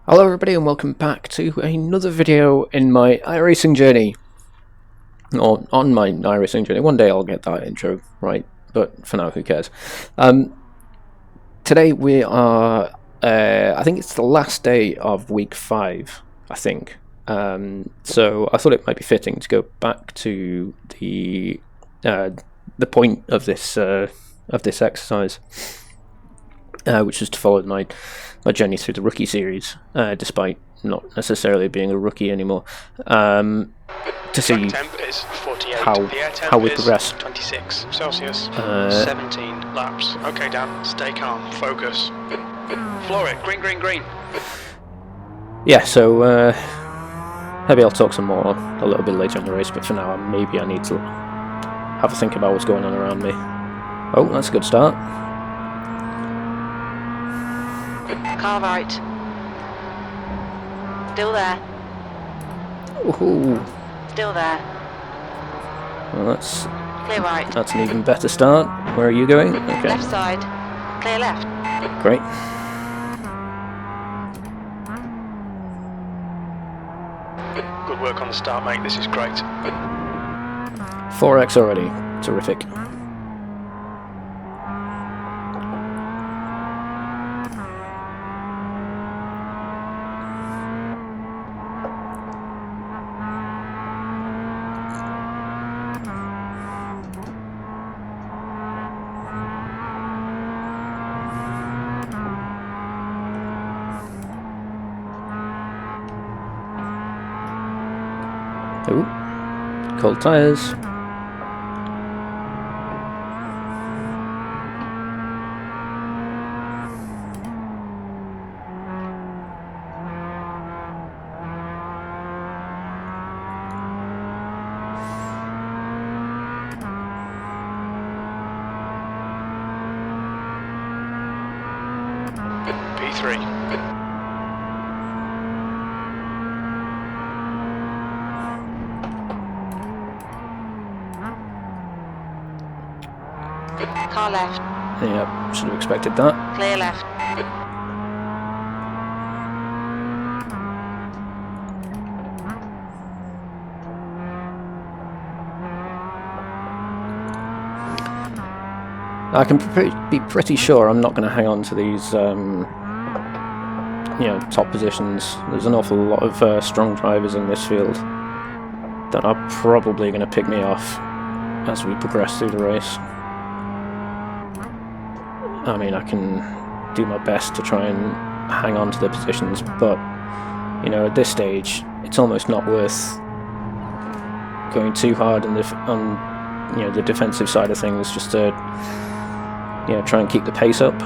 Hello everybody and welcome back to another video in my iRacing journey. Or on my iRacing journey. One day I'll get that intro right, but for now who cares. Today we are, I think it's the last day of week 5, I think. So I thought it might be fitting to go back to the point of this exercise, which is to follow my journey through the rookie series, despite not necessarily being a rookie anymore, to see how we progress. 26 Celsius, 17 laps. Okay, Dan, stay calm, focus. Floor it, green, green, green. Yeah, so maybe I'll talk some more a little bit later in the race, but for now maybe I need to have a think about what's going on around me. Oh, that's a good start. Car right. Still there. Ooh. Still there. Well, that's Clear right. That's an even better start. Where are you going? Okay. Left side. Clear left. Great. Good work on the start, mate. This is great. 4x already. Terrific. Ooh, cold tyres. P3. Car left. Yep, should have expected that. Clear left. I can be pretty sure I'm not going to hang on to these, top positions. There's an awful lot of strong drivers in this field that are probably going to pick me off as we progress through the race. I mean, I can do my best to try and hang on to the positions, but, at this stage, it's almost not worth going too hard on the defensive side of things, just to, try and keep the pace up.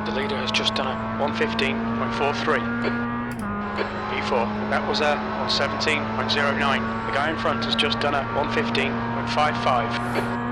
The leader has just done a 115.43. P4, that was a 117.09. The guy in front has just done a 115.55.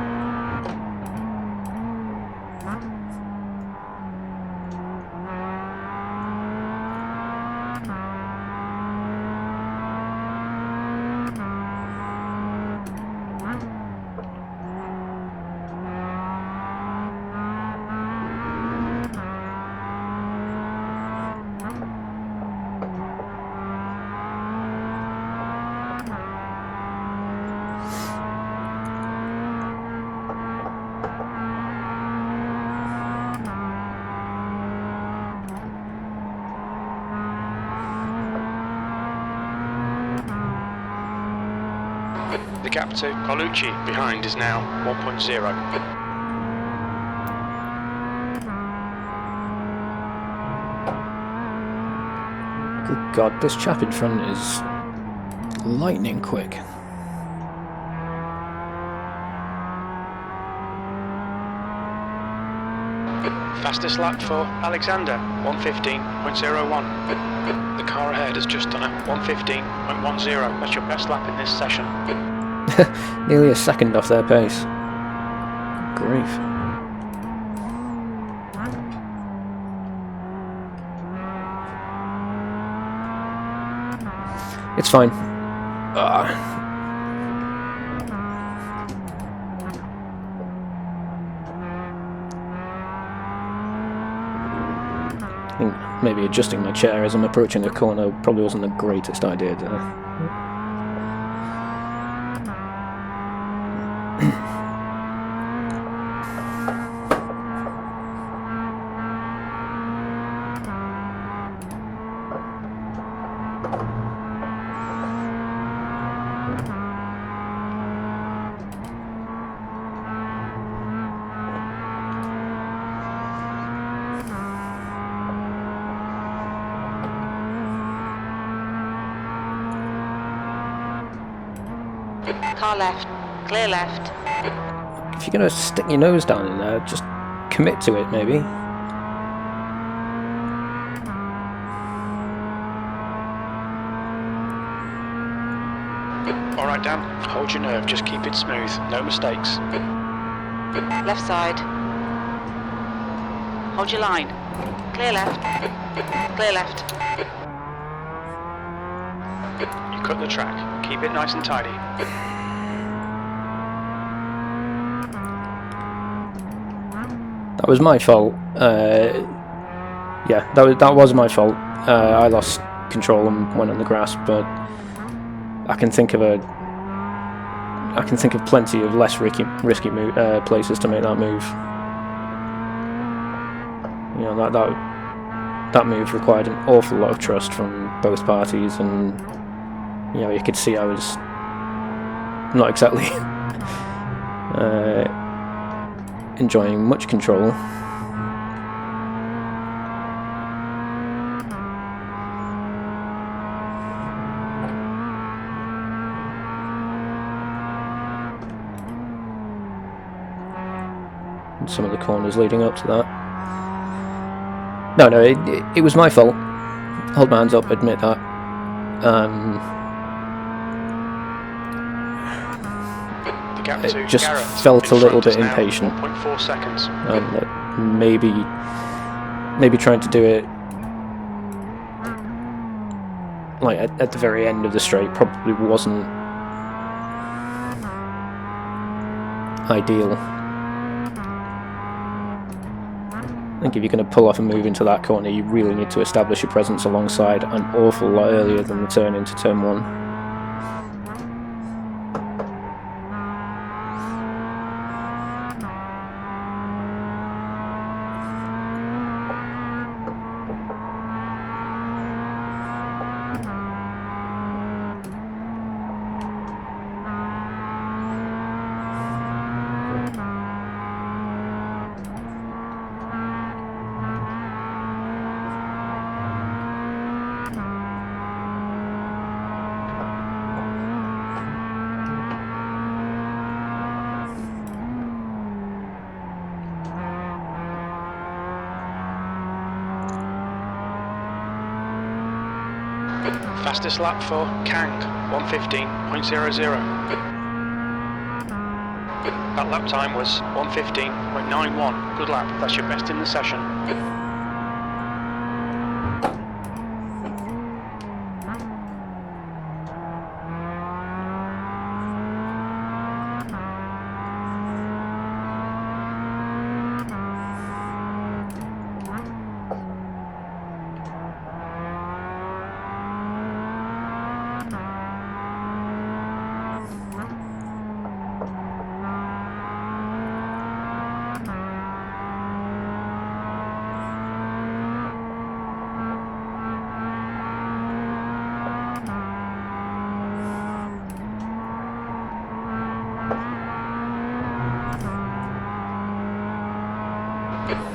The gap to Colucci behind is now 1.0. Good God, this chap in front is lightning quick. Fastest lap for Alexander, 115.01. The car ahead has just done a 115.10. That's your best lap in this session. Nearly a second off their pace. Grief. It's fine. I think maybe adjusting my chair as I'm approaching the corner probably wasn't the greatest idea there. Car left. Clear left. If you're going to stick your nose down in there, just commit to it, maybe. Alright, Dan. Hold your nerve. Just keep it smooth. No mistakes. Left side. Hold your line. Clear left. Clear left. You cut the track. Keep it nice and tidy. That was my fault. Yeah, that was my fault. I lost control and went on the grass, but I can think of plenty of less risky places to make that move. You know, that move required an awful lot of trust from both parties, and you know, you could see I was not exactly enjoying much control. And some of the corners leading up to that. No, it was my fault. Hold my hands up, admit that. It just felt a little bit impatient. 1.4 seconds. Maybe trying to do it like at the very end of the straight probably wasn't ideal. I think if you're going to pull off a move into that corner, you really need to establish your presence alongside an awful lot earlier than the turn into turn 1. Fastest lap for Kang, 1:15.00. That lap time was 1:15.91. Good lap, that's your best in the session.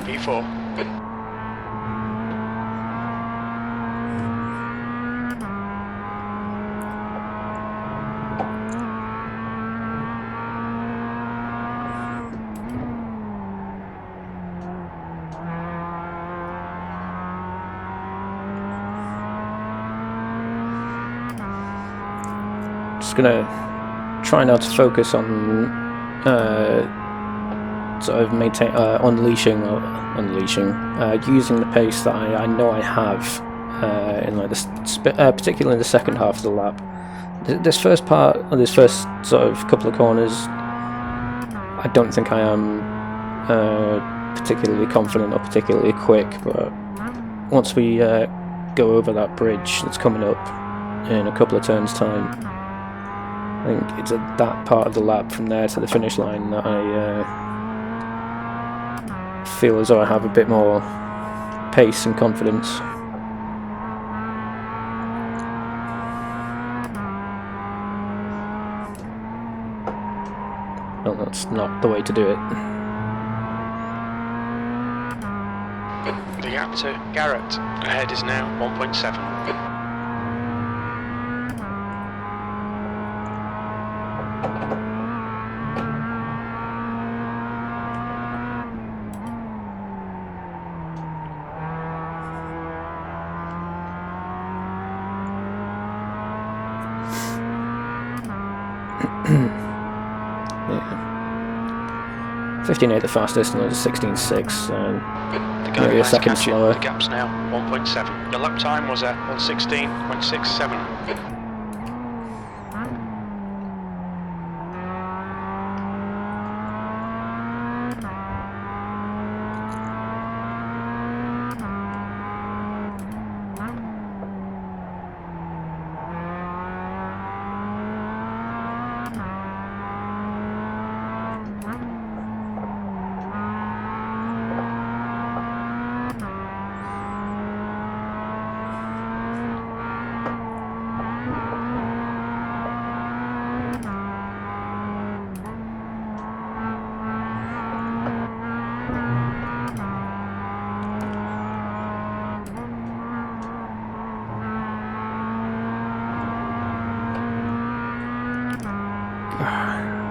V4. Just gonna try now to focus on sort of unleashing, using the pace that I know I have in like particularly in the second half of the lap. This first part, or this first sort of couple of corners, I don't think I am particularly confident or particularly quick, but once we go over that bridge that's coming up in a couple of turns' time, I think it's at that part of the lap from there to the finish line that I feel as though I have a bit more pace and confidence. Well, that's not the way to do it. The gap to Garrett ahead is now 1.7. Yeah. 15.8 the fastest, and there's 16.6, maybe a second slower. The gap's now 1.7. The lap time was at 1:16.67.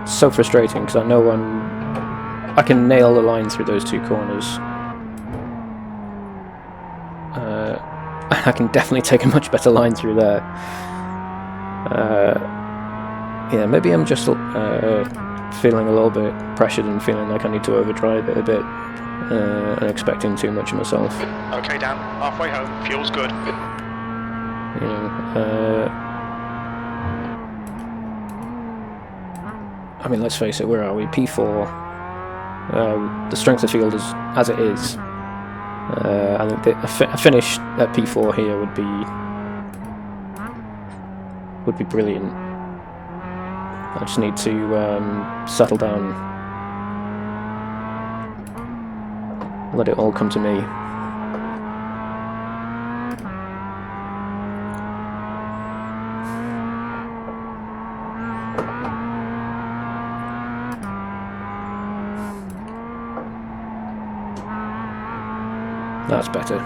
So frustrating because I know I can nail the line through those two corners. I can definitely take a much better line through there. Yeah, maybe I'm just feeling a little bit pressured and feeling like I need to overdrive it a bit and expecting too much of myself. Okay, Dan, halfway home, fuel's good. You know, I mean, let's face it, where are we? P4. The strength of field is as it is. I think a finish at P4 here would be brilliant. I just need to settle down, let it all come to me. That's better.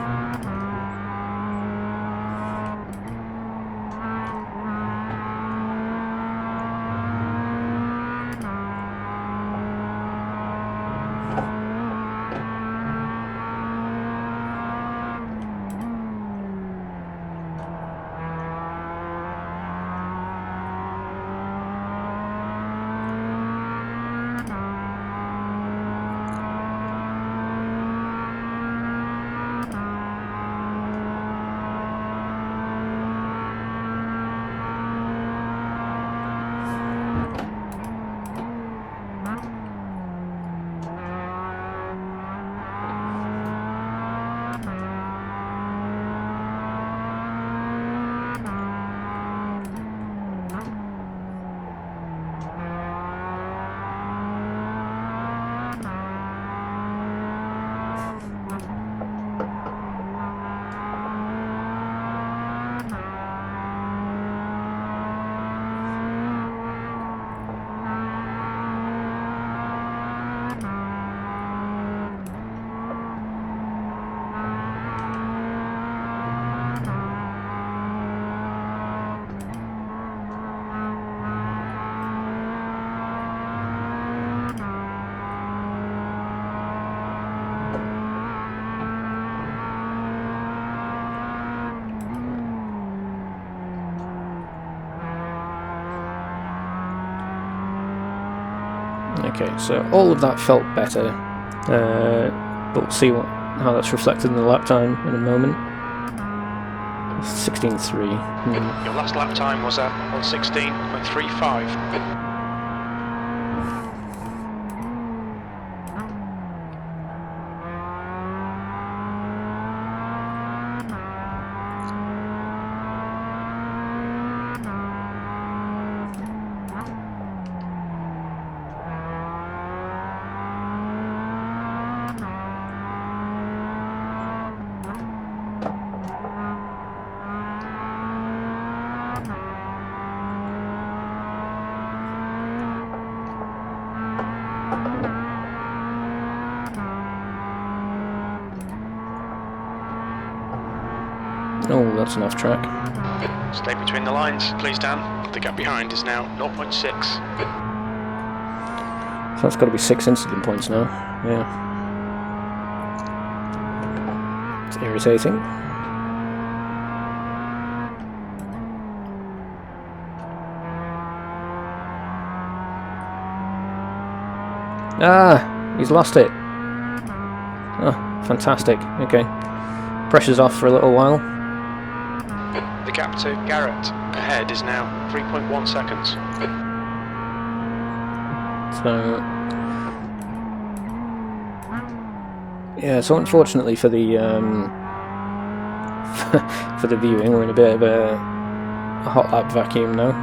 Okay, so all of that felt better, but we'll see how that's reflected in the lap time in a moment. 16.3. Your last lap time was at 1:16.35. Oh, that's an off track. Stay between the lines, please, Dan. The gap behind is now 0.6. So that's got to be 6 incident points now. Yeah. It's irritating. Ah, he's lost it. Oh, fantastic. Okay. Pressure's off for a little while. The gap to Garrett ahead is now 3.1 seconds. So, yeah. So unfortunately for the for the viewing, we're in a bit of a hot lap vacuum now.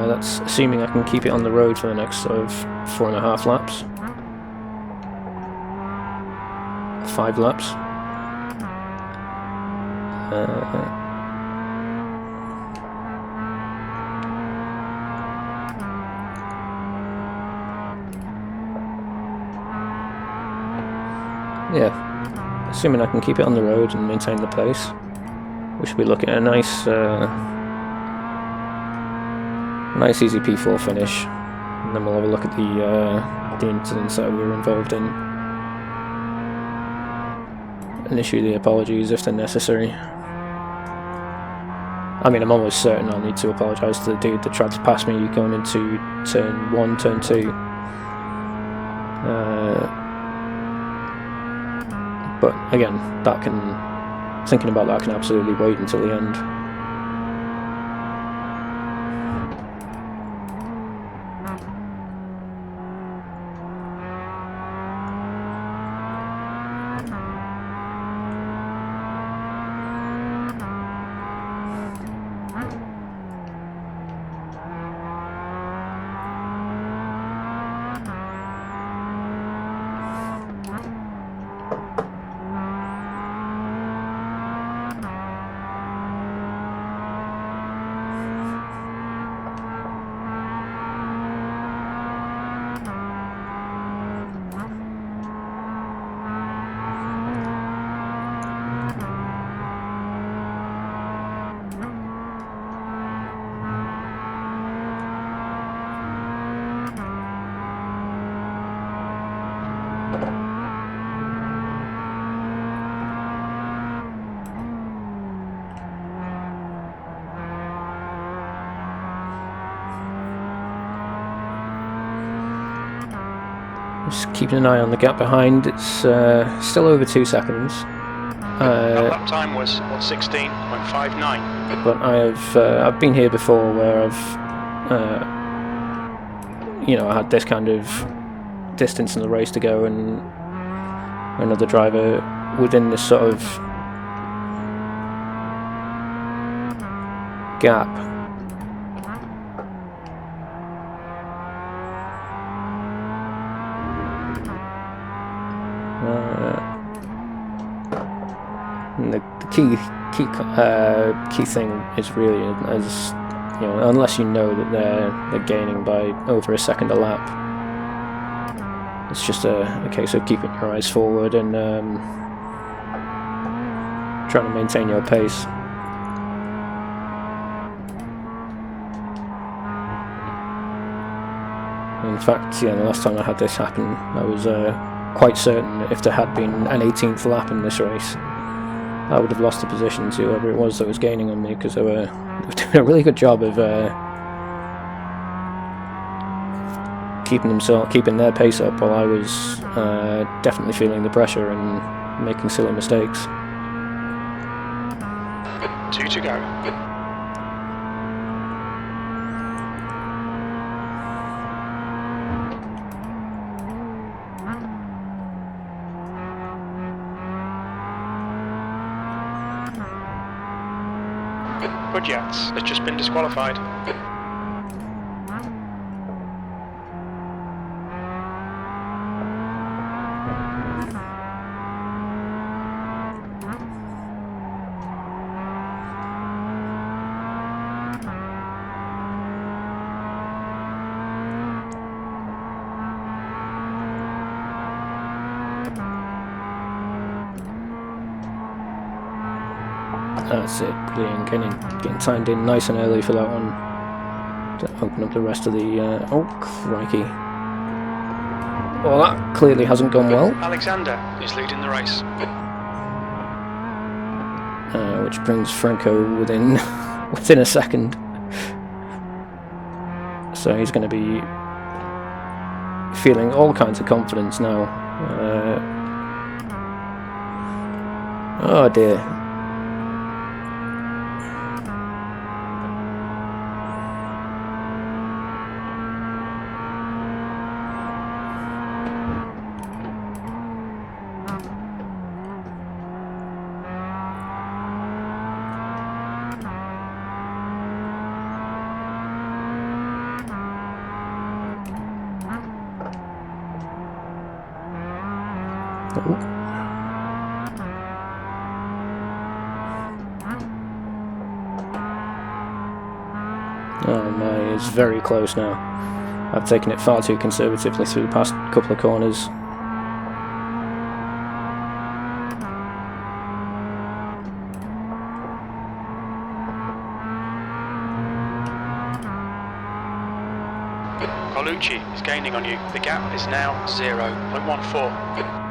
That's assuming I can keep it on the road for the next sort of 4.5 laps. 5 laps. Yeah, assuming I can keep it on the road and maintain the pace, we should be looking at a nice nice easy P4 finish, and then we'll have a look at the incidents that we were involved in and issue the apologies if they're necessary. I mean, I'm almost certain I'll need to apologise to the dude that tried to pass me going into turn 1, turn 2. But again, thinking about that can absolutely wait until the end. Just keeping an eye on the gap behind. It's still over 2 seconds. That lap time was 1:16.59. But I've been here before where I had this kind of distance in the race to go, and another driver within this sort of gap. And the key thing is really, as you know, unless you know that they're gaining by over a second a lap, it's just a case of keeping your eyes forward and trying to maintain your pace. In fact, yeah, the last time I had this happen, I was quite certain if there had been an 18th lap in this race, I would have lost the position to whoever it was that was gaining on me, because they were doing a really good job of keeping their pace up, while I was definitely feeling the pressure and making silly mistakes. 2 to go. Budgets has just been disqualified. That's it, brilliant. Getting timed in nice and early for that one to open up the rest of the... oh, crikey. Well, that clearly hasn't gone well. Alexander is leading the race. Which brings Franco within a second. So he's going to be feeling all kinds of confidence now. Oh dear. Oh my, it's very close now. I've taken it far too conservatively through the past couple of corners. Colucci is gaining on you. The gap is now 0.14.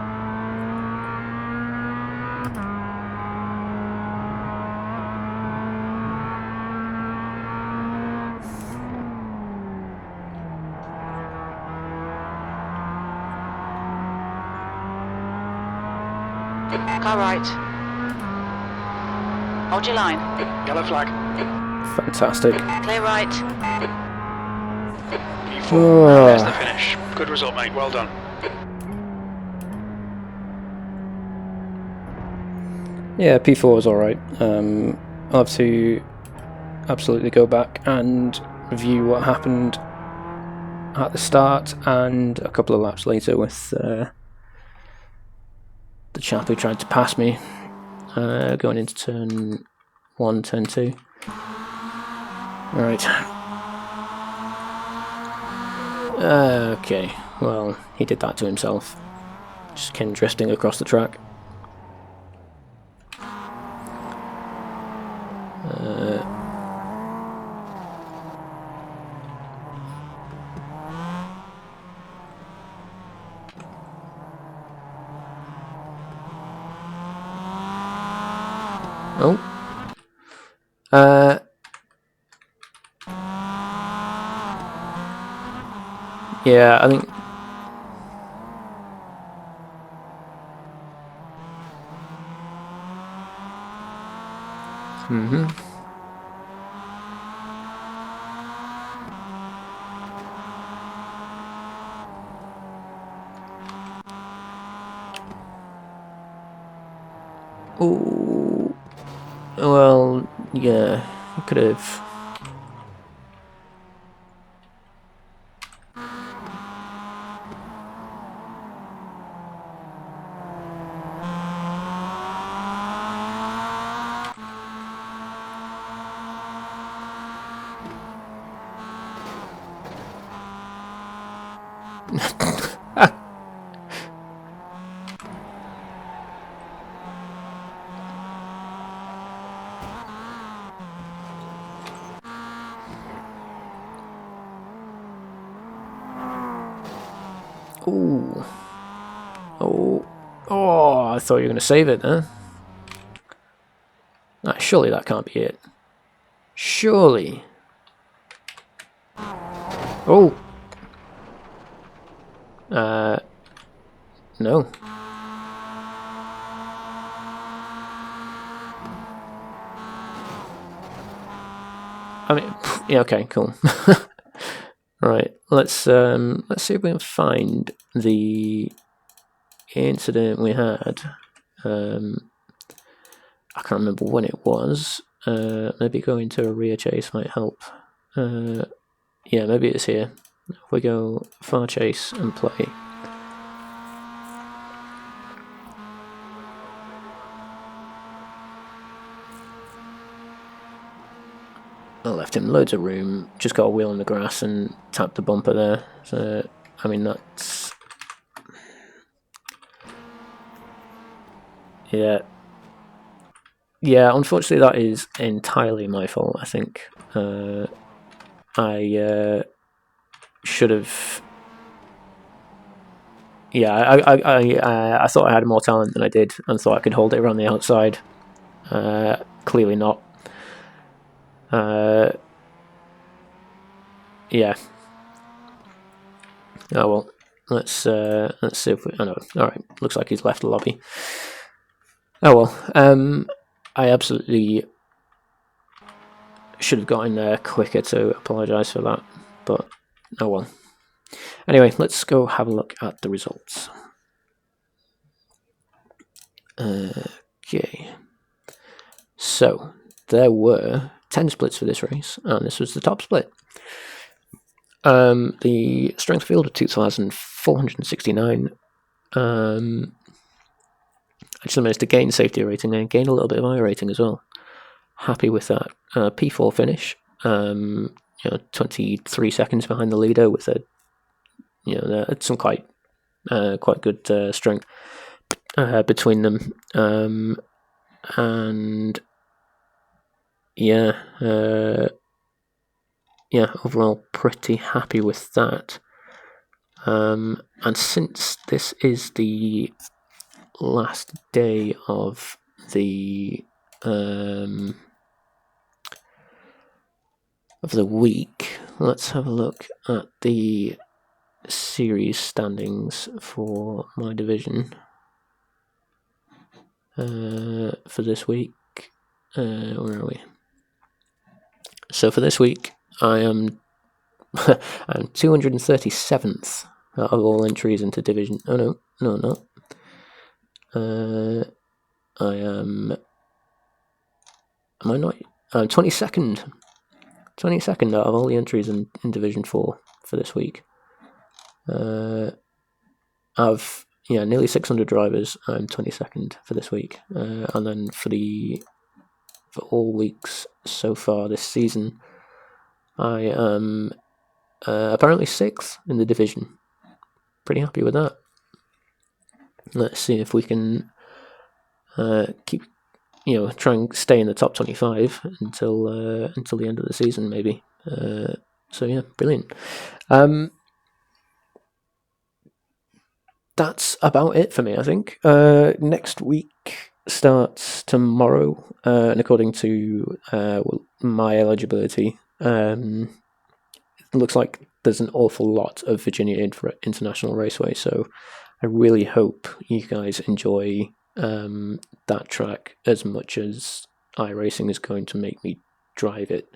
Car right. Hold your line. Yellow flag. Fantastic. Clear right. P4. There's the finish. Good result, mate. Well done. Yeah, P4 was alright. I'll have to absolutely go back and review what happened at the start and a couple of laps later with the chap who tried to pass me going into turn 1, turn 2. Right. Okay, well, he did that to himself. Just came drifting across the track. Oh. Yeah, I think... Ooh. Well, yeah, you could have... Ooh. Oh. Oh, I thought you were going to save it, huh? Ah, surely that can't be it. Surely. Oh. No. I mean, yeah, okay, cool. Right, let's see if we can find the incident we had. I can't remember when it was. Maybe going to a rear chase might help. Yeah, maybe it's here. If we go far chase and play. I left him loads of room, just got a wheel in the grass and tapped the bumper there. So, I mean, that's... Yeah. Yeah, unfortunately that is entirely my fault, I think. I should have... Yeah, I thought I had more talent than I did and thought I could hold it around the outside. Clearly not. Yeah. Oh well. Let's see if we... Oh no. Alright, looks like he's left the lobby. Oh well. I absolutely should have got in there quicker to apologise for that. But, oh well. Anyway, let's go have a look at the results. Okay. So, there were 10 splits for this race, and this was the top split. The strength field of 2,469. I actually managed to gain safety rating and gain a little bit of iRacing as well. Happy with that. P4 finish. 23 seconds behind the leader with a, some quite good strength between them. And yeah, overall pretty happy with that. And since this is the last day of the week, let's have a look at the series standings for my division for this week. Where are we? So for this week, I am I'm 237th out of all entries into division. Oh no, not. I am. Am I not? I'm 22nd. 22nd out of all the entries in Division 4 for this week. I've nearly 600 drivers. I'm 22nd for this week, and then for all weeks so far this season, I am apparently 6th in the division. Pretty happy with that. Let's see if we can keep, try and stay in the top 25 until the end of the season, maybe. So yeah, brilliant. That's about it for me, I think. Next week starts tomorrow, and according to my eligibility, it looks like there's an awful lot of Virginia International Raceway, so I really hope you guys enjoy that track as much as iRacing is going to make me drive it.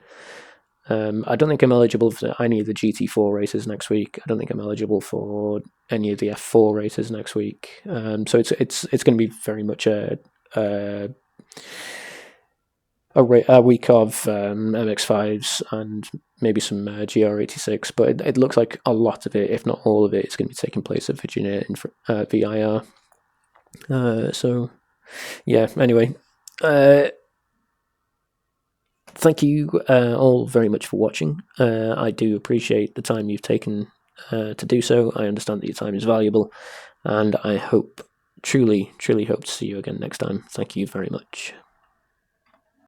I don't think I'm eligible for any of the GT4 races next week. I don't think I'm eligible for any of the F4 races next week. So it's going to be very much a week of MX-5s and maybe some GR86, but it looks like a lot of it, if not all of it, is going to be taking place at Virginia VIR. So, yeah, anyway. Thank you all very much for watching. I do appreciate the time you've taken to do so. I understand that your time is valuable, and I truly hope to see you again next time. Thank you very much.